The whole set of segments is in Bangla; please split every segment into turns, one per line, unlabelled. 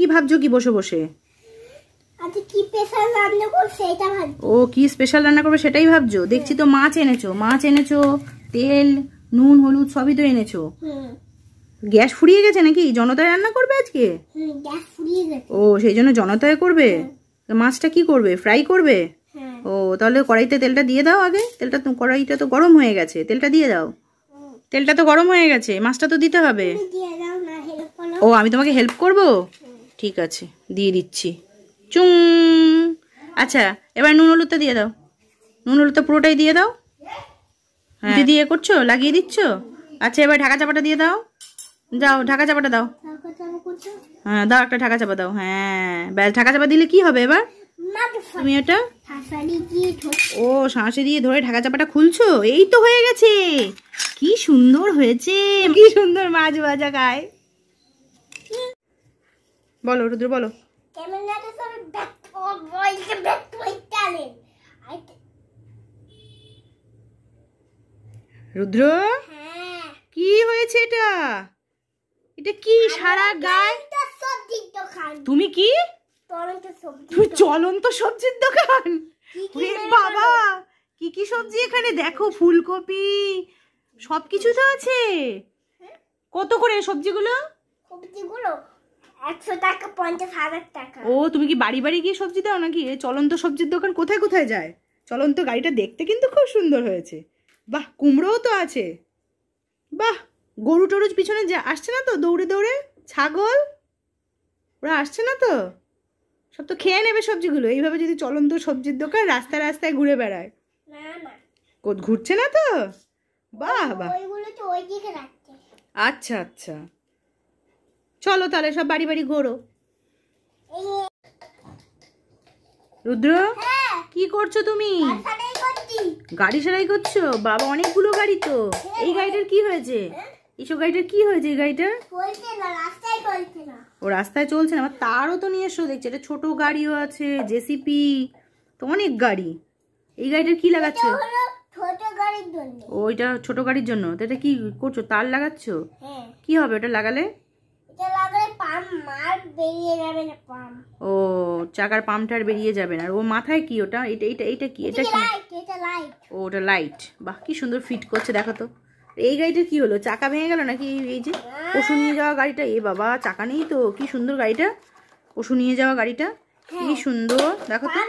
কি ভাবছো কি বসে বসে?
আজকে কি স্পেশাল রান্না করব সেটা ভাবছি।
ও কি স্পেশাল রান্না করবে সেটাই ভাবছো? দেখছি তো মাছ এনেছো, তেল নুন হলুদ সবই তো এনেছো। গ্যাস ফুরিয়ে গেছে নাকি? জনতায় রান্না করবে আজকে?
গ্যাস ফুরিয়ে গেছে।
ও সেই জন্য জনতায় করবে। মাছটা কি করবে? ফ্রাই করবে? ও তাহলে কড়াইতে তেলটা দিয়ে দাও আগে। তেলটা তো কড়াইটা তো গরম হয়ে গেছে, তেলটা দিয়ে দাও। তেলটা তো গরম হয়ে গেছে, মাছটা তো দিতে হবে। ও আমি তোমাকে হেল্প করব? ঠিক আছে দিয়ে দিচ্ছি। চুং। আচ্ছা এবার নুন হলুদটা দিয়ে দাও। নুন হলুদটা পুরোটাই দিয়ে দাও। হ্যাঁ দিয়ে করছো, লাগিয়ে দিচ্ছ। আচ্ছা এবার ঢাকা চাপাটা দিয়ে দাও। যাও ঢাকা চাপাটা দাও। হ্যাঁ দাও একটা ঢাকা চাপা দাও। হ্যাঁ ব্যাস ঢাকা চাপা দিলে কি হবে এবার? তুমি এটা ও শাঁসে দিয়ে ধরে ঢাকা চাপাটা খুলছো। এই তো হয়ে গেছে। কি সুন্দর হয়েছে, কি সুন্দর মাছ ভাজা খায়। বলো রুদ্র বলো। রুদ্র কি হয়েছে এটা? এটা কি সারা গায়ে? তুমি কি? তুমি চলন্ত সবজির দোকান? বাবা কি কি সবজি এখানে দেখো, ফুলকপি সবকিছু তো আছে। কত করে সবজিগুলো?
100 টাকা 50,000 টাকা।
ও তুমি কি বাড়ি বাড়ি গিয়ে সবজি দাও নাকি? চলন্ত সবজির দোকান কোথায় কোথায় যায়? চলন্ত গাড়িটা দেখতে কিন্তু খুব সুন্দর হয়েছে। বাহ কুমড়োও তো আছে। বাহ গরু টরুজ পিছনে আসছে না তো দৌড়ে দৌড়ে? ছাগল ওরা আসছে না তো? সব তো খেয়ে নেবে সবজিগুলো। এইভাবে যদি চলন্ত সবজির দোকান রাস্তায় রাস্তায় ঘুরে বেড়ায়। ঘুরছে না তো? বাহ বাহ আচ্ছা আচ্ছা চলো তাহলে সব বাড়ি বাড়ি ঘোরো। রুদ্র কি করছো তুমি? গাড়ি সারাই করছো? বাবা অনেকগুলো গাড়ি তো। এই গাড়িটার কি হয়েছে? এইসব গাড়িটার কি হয়েছে? এই গাড়িটার ও রাস্তায় চলছে না। আমার তারও তো নিয়ে এসো দেখছি। এটা ছোট গাড়িও আছে, জেসিপি তো অনেক গাড়ি। এই গাড়িটার কি লাগাচ্ছো? ওইটা ছোট গাড়ির জন্য। তো এটা কি করছো? তার লাগাচ্ছ? কি হবে ওটা লাগালে? ও চাকার পাম্পটার বেরিয়ে যাবে না। আর ও মাথায় কি ওটা? এটা এটা এটা কি? এটা কি? ও ওটা লাইট। বাহ কি সুন্দর ফিট করছে দেখো তো। এই গাড়িটার কি হলো? চাকা ভেঙে গেল নাকি? এই যে পশু নিয়ে যাওয়া গাড়িটা। এ বাবা চাকা নেই তো। কি সুন্দর গাড়িটা, পশু নিয়ে যাওয়া গাড়িটা কি সুন্দর দেখো তো।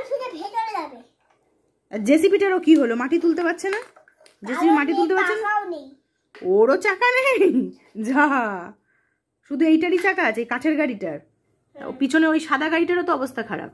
জেসিপিটারও কি হলো? মাটি তুলতে পারছে না? জেসিপি মাটি তুলতে পারছে না? ওরও চাকা নেই? যা শুধু এইটারই চাকা আছে, কাঠের গাড়িটার। পিছনে ওই সাদা গাড়িটারও তো অবস্থা খারাপ।